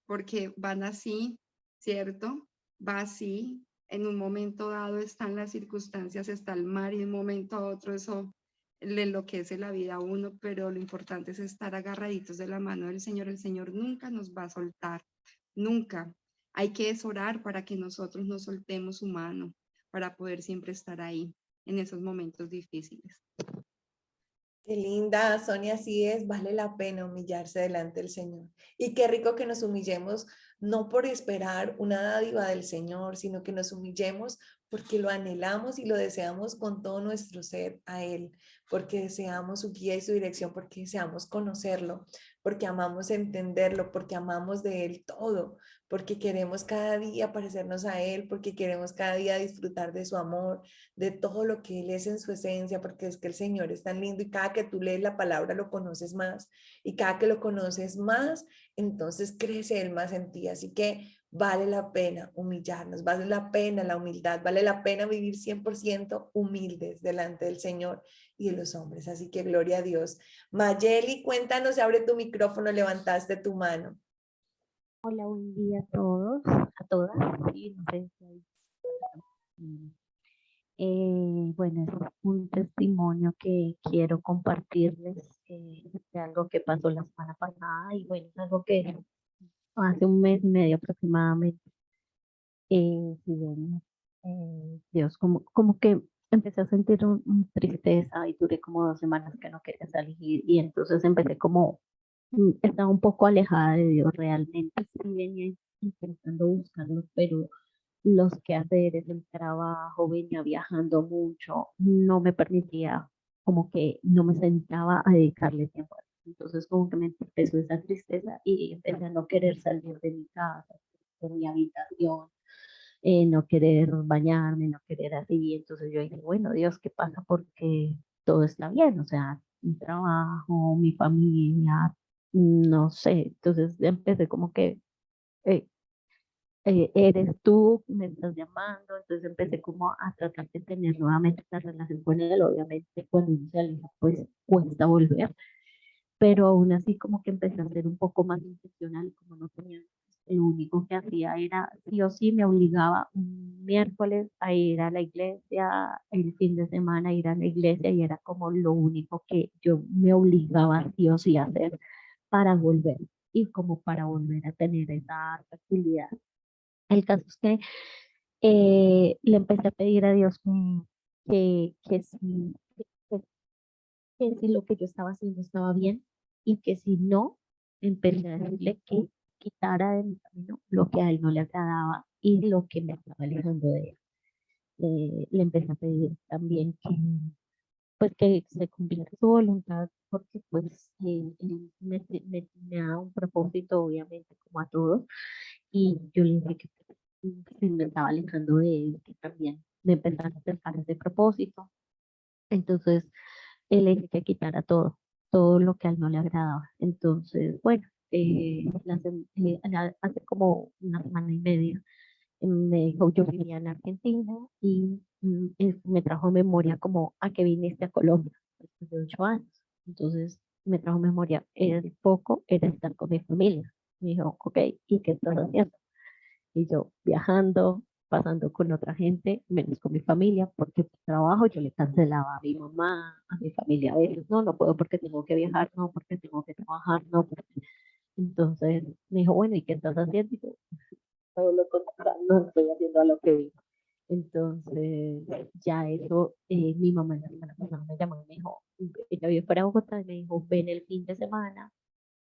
van así, ¿cierto? Va así, en un momento dado están las circunstancias, está el mar, y de un momento a otro eso le enloquece la vida a uno, pero lo importante es estar agarraditos de la mano del Señor. El Señor nunca nos va a soltar, nunca. Hay que orar para que nosotros no soltemos su mano, para poder siempre estar ahí en esos momentos difíciles. Qué linda, Sonia, así es, vale la pena humillarse delante del Señor. Y qué rico que nos humillemos, no por esperar una dádiva del Señor, sino que nos humillemos porque lo anhelamos y lo deseamos con todo nuestro ser a Él, porque deseamos su guía y su dirección, porque deseamos conocerlo, porque amamos entenderlo, porque amamos de Él todo, porque queremos cada día parecernos a Él, porque queremos cada día disfrutar de su amor, de todo lo que Él es en su esencia, porque es que el Señor es tan lindo y cada que tú lees la palabra lo conoces más, y cada que lo conoces más, entonces crece Él más en ti. Así que vale la pena humillarnos, vale la pena la humildad, vale la pena vivir 100% humildes delante del Señor y de los hombres. Así que gloria a Dios. Mayeli, cuéntanos, abre tu micrófono, levantaste tu mano. Hola, buen día a todos, a todas. Sí, no sé si bueno, es un testimonio que quiero compartirles de algo que pasó la semana pasada, y bueno, es algo que hace un mes y medio aproximadamente. Si bien, Dios, como que empecé a sentir un tristeza, y duré como 2 semanas que no quería salir, y entonces empecé como, estaba un poco alejada de Dios realmente. Sí venía intentando buscarlo, pero los quehaceres, el trabajo, venía viajando mucho, no me permitía, como que no me sentaba a dedicarle tiempo. Entonces como que me empezó esa tristeza y empecé a no querer salir de mi casa, de mi habitación, no querer bañarme, no querer así. Entonces yo dije, bueno, Dios, ¿qué pasa? Porque todo está bien, o sea, mi trabajo, mi familia, no sé. Entonces empecé como que... eh, eres tú, me estás llamando. Entonces empecé como a tratar de tener nuevamente una relación con él. Obviamente cuando uno se aleja pues cuesta volver, pero aún así como que empecé a ser un poco más intencional, como no tenía, lo único que hacía era sí o sí me obligaba un miércoles a ir a la iglesia, el fin de semana a ir a la iglesia, y era como lo único que yo me obligaba sí o sí a hacer para volver, y como para volver a tener esa tranquilidad. El caso es que le empecé a pedir a Dios que si, que, que si lo que yo estaba haciendo estaba bien, y que si no, empecé a decirle que quitara de mi camino lo que a él no le agradaba, y lo que me estaba alejando de él. Le empecé a pedir también que, pues, que se cumpliera su voluntad, porque pues él me da un propósito, obviamente, como a todos, y yo le dije que se me estaba alejando de él, que también me empezara a acercar ese propósito. Entonces, él le dije que quitara todo, todo lo que a él no le agradaba. Entonces, bueno, hace como una semana y media me dijo, yo vivía en Argentina y me trajo memoria como a que viniste a Colombia después de 8 años. Entonces, me trajo memoria, el poco era estar con mi familia. Me dijo, ok, ¿y qué estás haciendo? Y yo viajando, pasando con otra gente, menos con mi familia, porque por trabajo yo le cancelaba a mi mamá, a mi familia a veces, no, no puedo porque tengo que viajar, no, porque tengo que trabajar, no, porque... Entonces me dijo, bueno, ¿y qué estás haciendo? Y yo, todo lo contrario, no estoy haciendo a lo que vi. Entonces, ya eso, mi mamá la semana pasada me llamó y me dijo, ella vive para Bogotá y me dijo, ven el fin de semana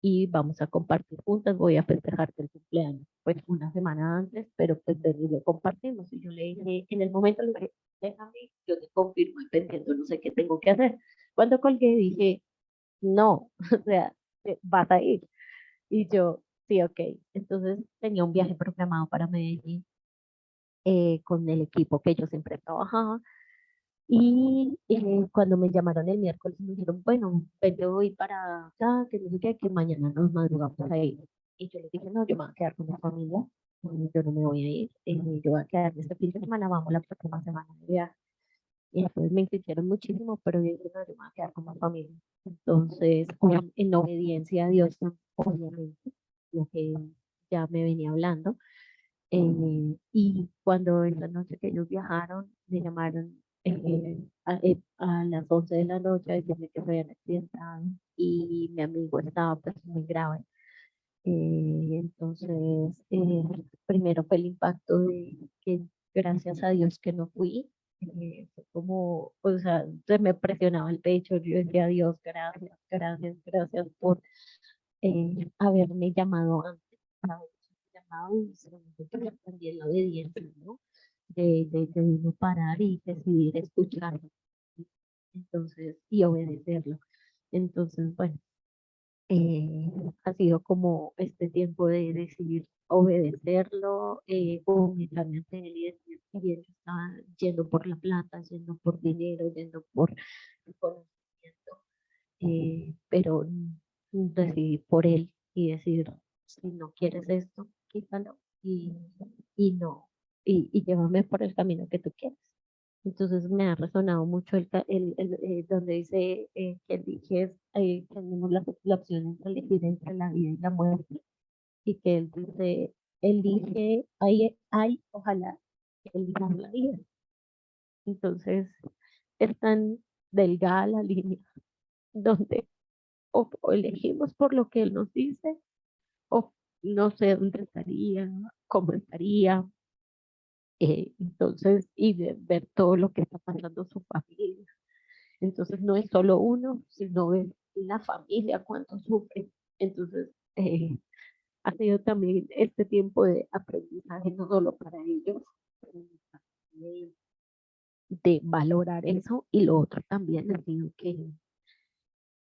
y vamos a compartir juntas, voy a festejarte el cumpleaños, pues una semana antes, pero pues ven y lo compartimos. Y yo le dije, en el momento le dije, déjame, yo te confirmo dependiendo, no sé qué tengo que hacer. Cuando colgué dije, no, o sea, vas a ir. Y yo, sí, ok. Entonces tenía un viaje programado para Medellín con el equipo que yo siempre trabajaba. Y cuando me llamaron el miércoles, me dijeron, bueno, ven, yo voy para acá, que no sé qué, que mañana nos madrugamos a ir. Y yo les dije, no, yo me voy a quedar con mi familia, yo no me voy a ir, yo voy a quedar este fin de semana, vamos la próxima semana de viaje. Y después me insistieron muchísimo, pero yo dije, no, yo me voy a quedar con mi familia. Entonces, en obediencia a Dios, obviamente, lo que ya me venía hablando. Y cuando esa noche que ellos viajaron, me llamaron a las 11 de la noche a decirme que se habían accidentado y mi amigo estaba pues muy grave. Entonces, primero fue el impacto de que gracias a Dios que no fui. Fue como, o sea, se me presionaba el pecho, yo decía, Dios, gracias, gracias, gracias por haberme llamado antes, haberme llamado y segundo, pues, también la obediencia, ¿no? De uno parar y decidir escucharlo, entonces, y obedecerlo. Entonces, bueno, ha sido como este tiempo de decidir obedecerlo, humillarme ante él y decir que bien yo estaba yendo por la plata, yendo por dinero, yendo por el conocimiento, pero decidí por él y decir, si no quieres esto, quítalo y no, y llévame por el camino que tú quieres. Entonces me ha resonado mucho donde dice que eliges, tenemos la opción entre elegir entre la vida y la muerte, y que él dice, elige, ojalá que elijas la vida. Entonces es tan delgada la línea donde o elegimos por lo que él nos dice, o no sé dónde estaría, cómo estaría. Entonces, y de ver todo lo que está pasando su familia. Entonces, no es solo uno, sino ver la familia cuánto sufre. Entonces, ha sido también este tiempo de aprendizaje, no solo para ellos, de, de valorar eso, y lo otro también ha sido que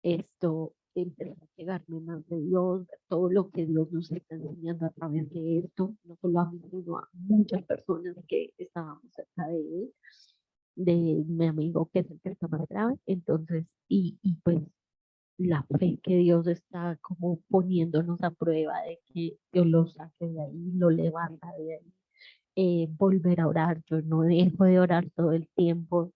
esto empezó a llegarme más de Dios, de todo lo que Dios nos está enseñando a través de esto, no solo a mí, sino a muchas personas que estábamos cerca de él, de mi amigo que es el que está más grave. Entonces, y pues la fe que Dios está como poniéndonos a prueba de que Dios lo saque de ahí, lo levanta de ahí, volver a orar. Yo no dejo de orar todo el tiempo.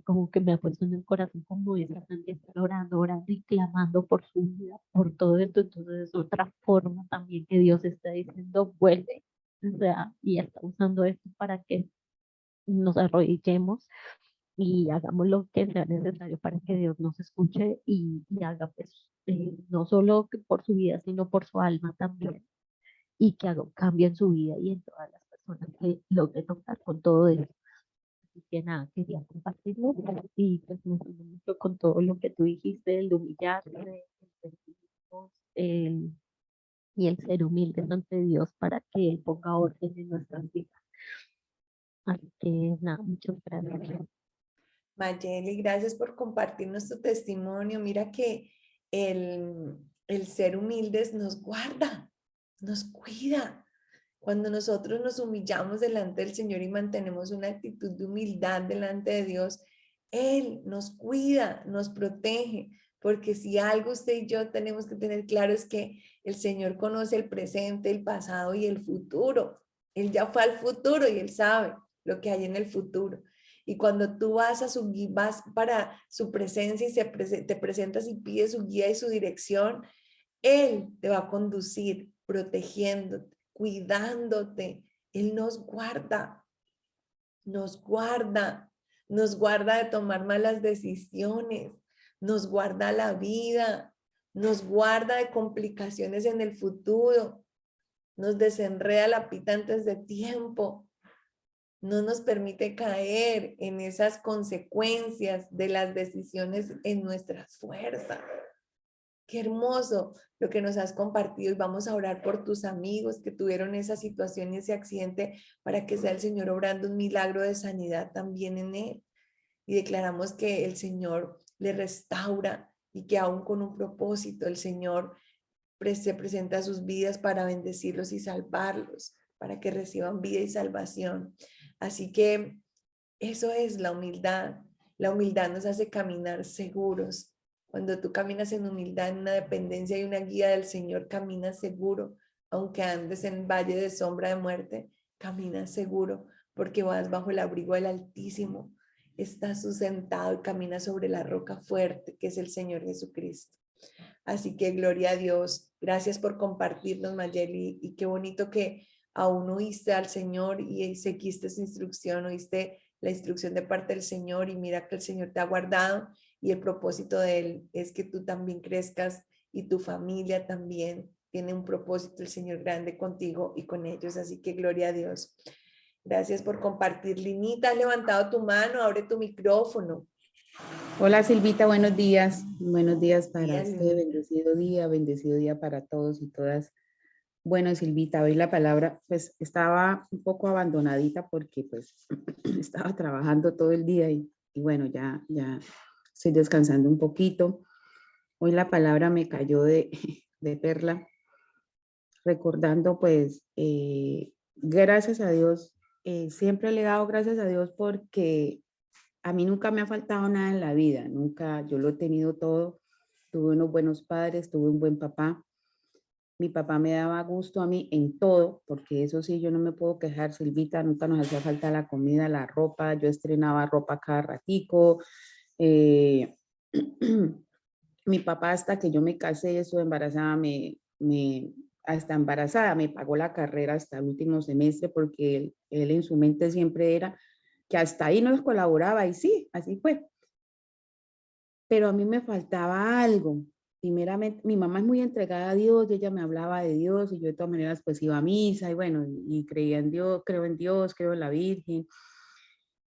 Como que me ha puesto en el corazón como esa de estar orando, orando y clamando por su vida, por todo esto. Entonces es otra forma también que Dios está diciendo, vuelve. O sea, y está usando esto para que nos arrodillemos y hagamos lo que sea necesario para que Dios nos escuche y haga pues, no solo por su vida, sino por su alma también, y que haga un cambio en su vida y en todas las personas que logre tocar con todo eso. Así que nada, quería compartirlo y pues me sumo mucho con todo lo que tú dijiste, el de humillarse, el y el ser humildes ante Dios para que Él ponga orden en nuestras vidas. Así que nada, muchas gracias. Mayeli, gracias por compartirnos tu testimonio. Mira que el ser humildes nos guarda, nos cuida. Cuando nosotros nos humillamos delante del Señor y mantenemos una actitud de humildad delante de Dios, Él nos cuida, nos protege, porque si algo usted y yo tenemos que tener claro es que el Señor conoce el presente, el pasado y el futuro. Él ya fue al futuro y Él sabe lo que hay en el futuro. Y cuando tú vas vas para su presencia y te presentas y pides su guía y su dirección, Él te va a conducir, protegiéndote, cuidándote. Él nos guarda, nos guarda, nos guarda de tomar malas decisiones, nos guarda la vida, nos guarda de complicaciones en el futuro, nos desenreda la pita antes de tiempo, no nos permite caer en esas consecuencias de las decisiones en nuestras fuerzas. Qué hermoso lo que nos has compartido y vamos a orar por tus amigos que tuvieron esa situación y ese accidente para que sea el Señor obrando un milagro de sanidad también en él. Y declaramos que el Señor le restaura y que aún con un propósito el Señor se presenta a sus vidas para bendecirlos y salvarlos, para que reciban vida y salvación. Así que eso es la humildad. La humildad nos hace caminar seguros. Cuando tú caminas en humildad, en una dependencia y una guía del Señor, caminas seguro. Aunque andes en el valle de sombra de muerte, caminas seguro porque vas bajo el abrigo del Altísimo. Estás sustentado y caminas sobre la roca fuerte que es el Señor Jesucristo. Así que gloria a Dios. Gracias por compartirnos, Mayeli. Y qué bonito que aún oíste al Señor y seguiste su instrucción, oíste la instrucción de parte del Señor y mira que el Señor te ha guardado y el propósito de Él es que tú también crezcas y tu familia también tiene un propósito, el Señor grande contigo y con ellos. Así que gloria a Dios. Gracias por compartir. Linita, has levantado tu mano, abre tu micrófono. Hola Silvita, buenos días. Buenos días para Bien, usted, bendecido día para todos y todas. Bueno, Silvita, hoy la palabra, pues estaba un poco abandonadita porque pues estaba trabajando todo el día y bueno, ya estoy descansando un poquito. Hoy la palabra me cayó de, de perla, recordando pues, gracias a Dios, siempre le he dado gracias a Dios porque a mí nunca me ha faltado nada en la vida, nunca, yo lo he tenido todo, tuve unos buenos padres, tuve un buen papá, mi papá me daba gusto a mí en todo, porque eso sí, yo no me puedo quejar, Silvita, nunca nos hacía falta la comida, la ropa, yo estrenaba ropa cada ratico, mi papá hasta que yo me casé, estuve embarazada, hasta embarazada me pagó la carrera hasta el último semestre, porque él en su mente siempre era que hasta ahí nos colaboraba y sí, así fue. Pero a mí me faltaba algo. Primeramente, mi mamá es muy entregada a Dios, y ella me hablaba de Dios y yo de todas maneras pues iba a misa y bueno, y creía en Dios, creo en la Virgen.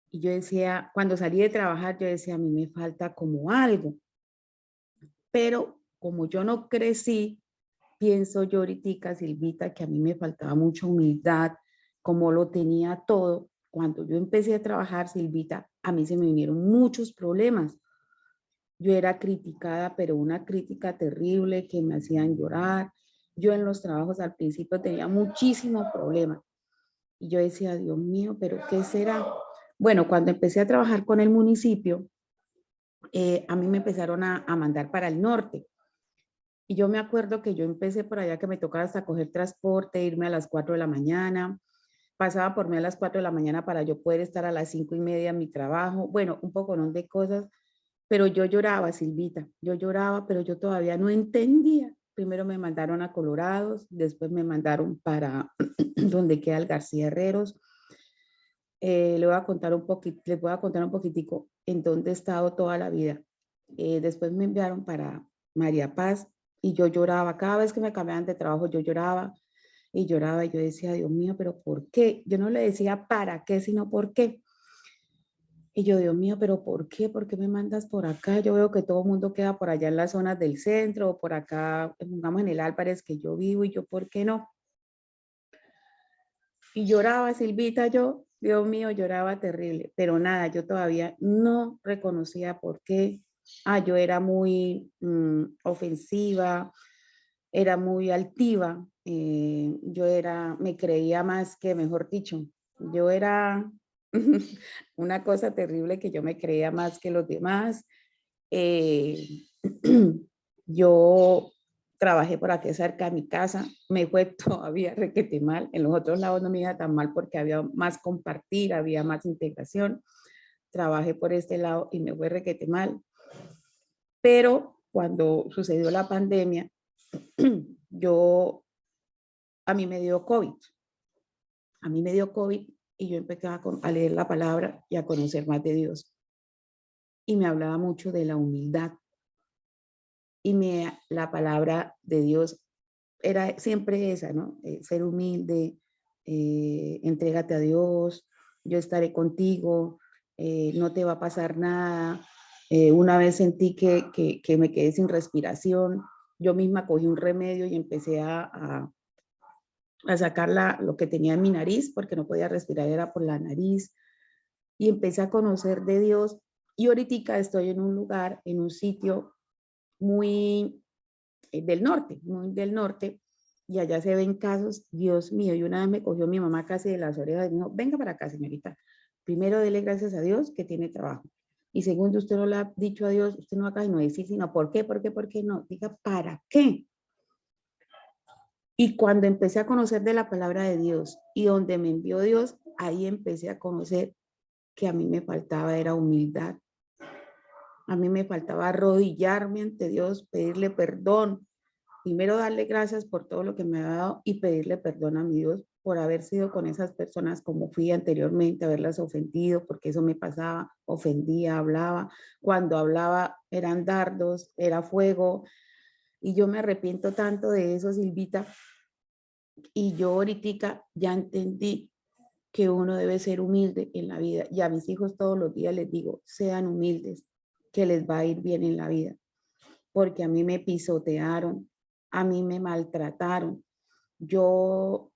Y yo decía, cuando salí de trabajar, yo decía, a mí me falta como algo. Pero como yo no crecí, pienso yo ahorita, Silvita, que a mí me faltaba mucha humildad, como lo tenía todo. Cuando yo empecé a trabajar, Silvita, a mí se me vinieron muchos problemas. Yo era criticada, pero una crítica terrible que me hacían llorar. Yo en los trabajos al principio tenía muchísimos problemas. Y yo decía, Dios mío, ¿pero qué será? Bueno, cuando empecé a trabajar con el municipio, a mí me empezaron a mandar para el norte. Y yo me acuerdo que yo empecé por allá que me tocaba hasta coger transporte, irme a las 4 de la mañana. Pasaba por mí a las 4 de la mañana para yo poder estar a las 5:30 en mi trabajo. Bueno, un poco de cosas. Pero yo lloraba, Silvita, yo lloraba, pero yo todavía no entendía. Primero me mandaron a Colorados, después me mandaron para donde queda el García Herreros. Les voy a contar un poquitico en dónde he estado toda la vida. Después me enviaron para María Paz y yo lloraba. Cada vez que me cambiaban de trabajo, yo lloraba y lloraba. Y yo decía, Dios mío, ¿pero por qué? Yo no le decía para qué, sino por qué. Y yo, Dios mío, pero ¿por qué? ¿Por qué me mandas por acá? Yo veo que todo el mundo queda por allá en las zonas del centro o por acá, pongamos en el Álvarez que yo vivo y yo, ¿por qué no? Y lloraba, Silvita, yo, Dios mío, lloraba terrible, pero nada, yo todavía no reconocía por qué. Yo era muy ofensiva, era muy altiva, me creía más que, mejor dicho, yo era una cosa terrible que yo me creía más que los demás. Eh, yo trabajé por aquí cerca de mi casa, me fue todavía requete mal, en los otros lados no me iba tan mal porque había más compartir, había más integración, trabajé por este lado y me fue requete mal, pero cuando sucedió la pandemia, a mí me dio COVID, y yo empecé a leer la palabra y a conocer más de Dios, y me hablaba mucho de la humildad, y la palabra de Dios era siempre esa, ¿no? Ser humilde, entrégate a Dios, yo estaré contigo, no te va a pasar nada. Una vez sentí que me quedé sin respiración, yo misma cogí un remedio y empecé a sacar lo que tenía en mi nariz, porque no podía respirar, era por la nariz, y empecé a conocer de Dios. Y ahorita estoy en un lugar, en un sitio muy muy del norte, y allá se ven casos, Dios mío, y una vez me cogió mi mamá casi de las orejas y me dijo, venga para acá, señorita, primero dele gracias a Dios que tiene trabajo, y segundo, usted no le ha dicho a Dios, usted no va acá y no decir, sino, ¿por qué? ¿Por qué? ¿Por qué no? Diga, ¿para qué? Y cuando empecé a conocer de la palabra de Dios y donde me envió Dios, ahí empecé a conocer que a mí me faltaba era humildad. A mí me faltaba arrodillarme ante Dios, pedirle perdón. Primero darle gracias por todo lo que me ha dado y pedirle perdón a mi Dios por haber sido con esas personas como fui anteriormente, haberlas ofendido, porque eso me pasaba, ofendía, hablaba. Cuando hablaba eran dardos, era fuego. Y yo me arrepiento tanto de eso, Silvita. Y yo ahorita ya entendí que uno debe ser humilde en la vida. Y a mis hijos todos los días les digo, sean humildes, que les va a ir bien en la vida. Porque a mí me pisotearon, a mí me maltrataron. Yo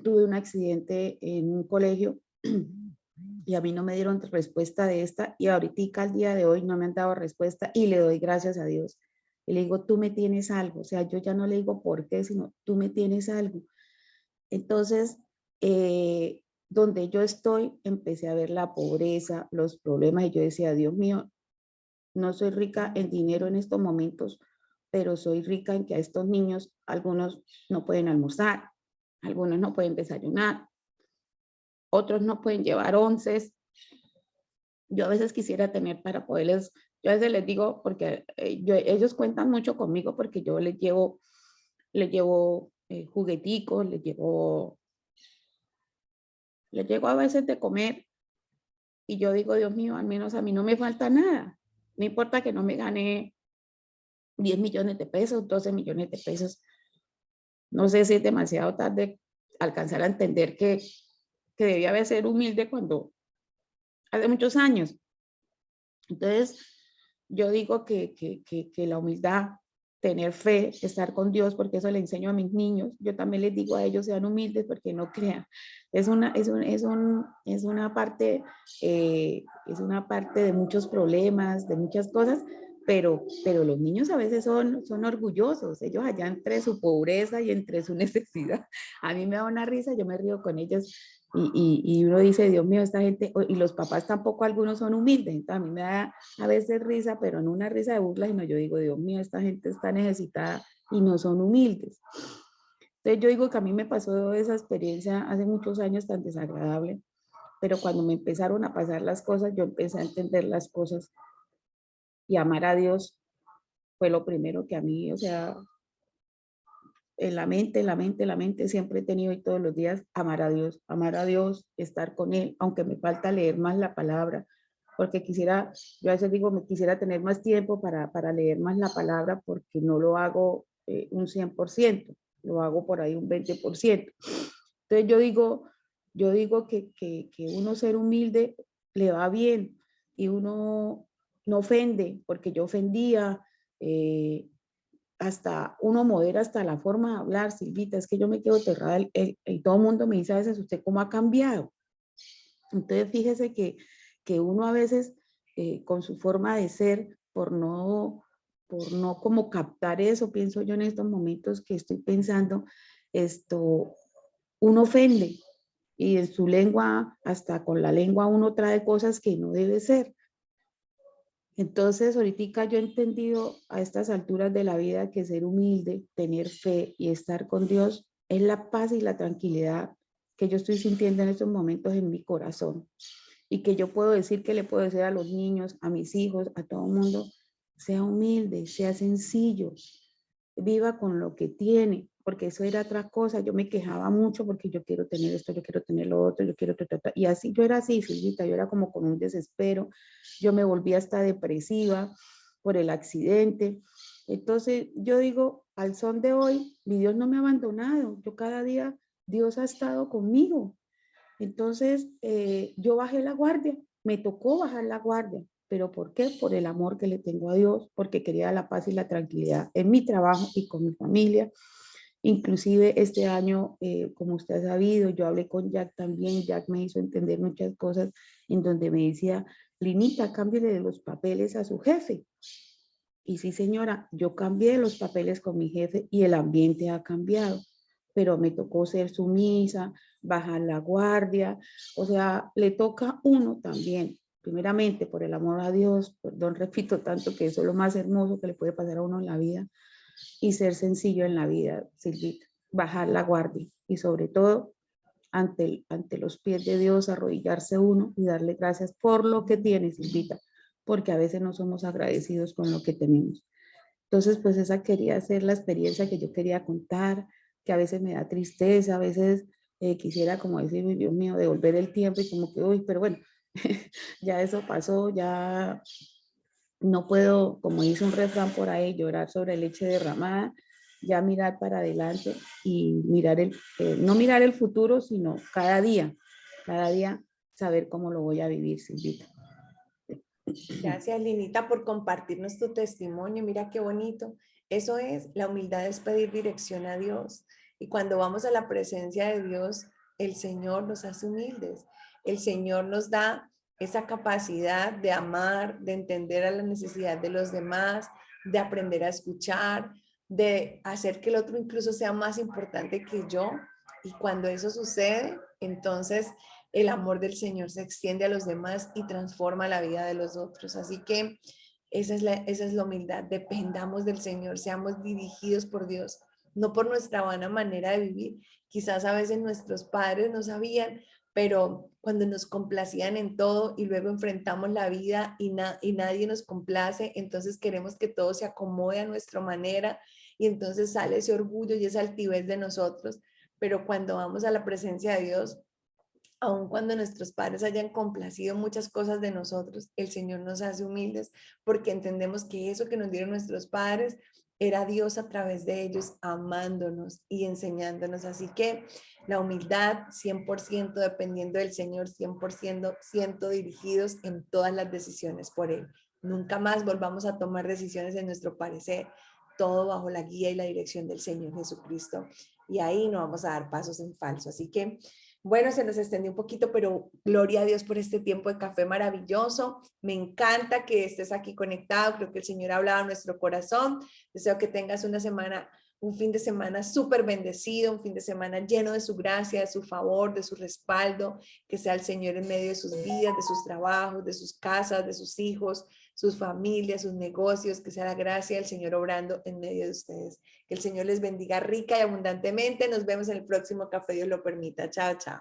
tuve un accidente en un colegio y a mí no me dieron respuesta de esta, y ahorita al día de hoy no me han dado respuesta y le doy gracias a Dios. Y le digo, tú me tienes algo. O sea, yo ya no le digo por qué, sino tú me tienes algo. Entonces, donde yo estoy, empecé a ver la pobreza, los problemas, y yo decía, Dios mío, no soy rica en dinero en estos momentos, pero soy rica en que a estos niños, algunos no pueden almorzar, algunos no pueden desayunar, otros no pueden llevar onces. Yo a veces quisiera tener para poderles, yo a veces les digo, porque ellos cuentan mucho conmigo, porque yo les llevo jugueticos, les llevo a veces de comer, y yo digo, Dios mío, al menos a mí no me falta nada. No importa que no me gane 10 millones de pesos, 12 millones de pesos. No sé si es demasiado tarde alcanzar a entender que debía de ser humilde cuando hace muchos años. Entonces, yo digo que la humildad, tener fe, estar con Dios, porque eso le enseño a mis niños. Yo también les digo a ellos, sean humildes, porque no crean. Es una parte de muchos problemas, de muchas cosas, pero los niños a veces son orgullosos. Ellos allá entre su pobreza y entre su necesidad. A mí me da una risa, yo me río con ellos. Y uno dice, Dios mío, esta gente, y los papás tampoco, algunos son humildes. Entonces a mí me da a veces risa, pero no una risa de burla, sino yo digo, Dios mío, esta gente está necesitada y no son humildes. Entonces yo digo que a mí me pasó esa experiencia hace muchos años tan desagradable, pero cuando me empezaron a pasar las cosas, yo empecé a entender las cosas, y amar a Dios fue lo primero que a mí, o sea, en la mente, siempre he tenido, y todos los días, amar a Dios, estar con Él, aunque me falta leer más la palabra, porque yo a veces digo, me quisiera tener más tiempo para leer más la palabra, porque no lo hago un 100%, lo hago por ahí un 20%. Entonces yo digo que uno ser humilde le va bien, y uno no ofende, porque yo ofendía, hasta uno modera hasta la forma de hablar, Silvita, es que yo me quedo aterrada y todo el mundo me dice a veces, ¿usted cómo ha cambiado? Entonces fíjese que uno a veces con su forma de ser, por no como captar eso, pienso yo en estos momentos que estoy pensando, uno ofende y en su lengua, hasta con la lengua uno trae cosas que no debe ser. Entonces, ahorita yo he entendido a estas alturas de la vida que ser humilde, tener fe y estar con Dios es la paz y la tranquilidad que yo estoy sintiendo en estos momentos en mi corazón. Y que yo puedo decir, que le puedo decir a los niños, a mis hijos, a todo el mundo, sea humilde, sea sencillo, viva con lo que tiene, porque eso era otra cosa. Yo me quejaba mucho porque yo quiero tener esto, yo quiero tener lo otro, yo quiero... Y así, yo era así, Silvita, yo era como con un desespero, yo me volví hasta depresiva por el accidente. Entonces, yo digo, al son de hoy, mi Dios no me ha abandonado, yo cada día, Dios ha estado conmigo. Entonces, yo bajé la guardia, me tocó bajar la guardia. ¿Pero por qué? Por el amor que le tengo a Dios, porque quería la paz y la tranquilidad en mi trabajo y con mi familia. Inclusive este año, como usted ha sabido, yo hablé con Jack también. Jack me hizo entender muchas cosas en donde me decía, Linita, cámbiale los papeles a su jefe. Y sí, señora, yo cambié los papeles con mi jefe y el ambiente ha cambiado, pero me tocó ser sumisa, bajar la guardia, o sea, le toca a uno también, primeramente por el amor a Dios, perdón, repito tanto que eso es lo más hermoso que le puede pasar a uno en la vida, y ser sencillo en la vida, Silvita, bajar la guardia y sobre todo ante los pies de Dios arrodillarse uno y darle gracias por lo que tiene, Silvita, porque a veces no somos agradecidos con lo que tenemos. Entonces, pues esa quería ser la experiencia que yo quería contar, que a veces me da tristeza, a veces quisiera como decir, Dios mío, devolver el tiempo y como que, uy, pero bueno, ya eso pasó, ya no puedo, como dice un refrán por ahí, llorar sobre leche derramada, ya mirar para adelante y mirar no mirar el futuro, sino cada día saber cómo lo voy a vivir, Silvita. Gracias, Linita, por compartirnos tu testimonio. Mira qué bonito. Eso es, la humildad es pedir dirección a Dios. Y cuando vamos a la presencia de Dios, el Señor nos hace humildes. El Señor nos da esa capacidad de amar, de entender a la necesidad de los demás, de aprender a escuchar, de hacer que el otro incluso sea más importante que yo. Y cuando eso sucede, entonces el amor del Señor se extiende a los demás y transforma la vida de los otros. Así que esa es la humildad. Dependamos del Señor, seamos dirigidos por Dios, no por nuestra vana manera de vivir. Quizás a veces nuestros padres no sabían, pero cuando nos complacían en todo y luego enfrentamos la vida y nadie nos complace, entonces queremos que todo se acomode a nuestra manera y entonces sale ese orgullo y esa altivez de nosotros. Pero cuando vamos a la presencia de Dios, aun cuando nuestros padres hayan complacido muchas cosas de nosotros, el Señor nos hace humildes porque entendemos que eso que nos dieron nuestros padres era Dios a través de ellos amándonos y enseñándonos. Así que la humildad 100% dependiendo del Señor, 100% dirigidos en todas las decisiones por Él. Nunca más volvamos a tomar decisiones en nuestro parecer, todo bajo la guía y la dirección del Señor Jesucristo. Y ahí no vamos a dar pasos en falso. Así que bueno, se nos extendió un poquito, pero gloria a Dios por este tiempo de café maravilloso. Me encanta que estés aquí conectado. Creo que el Señor ha hablado a nuestro corazón. Deseo que tengas una semana, un fin de semana súper bendecido, un fin de semana lleno de su gracia, de su favor, de su respaldo, que sea el Señor en medio de sus vidas, de sus trabajos, de sus casas, de sus hijos, sus familias, sus negocios, que sea la gracia del Señor obrando en medio de ustedes. Que el Señor les bendiga rica y abundantemente. Nos vemos en el próximo café, Dios lo permita. Chao, chao.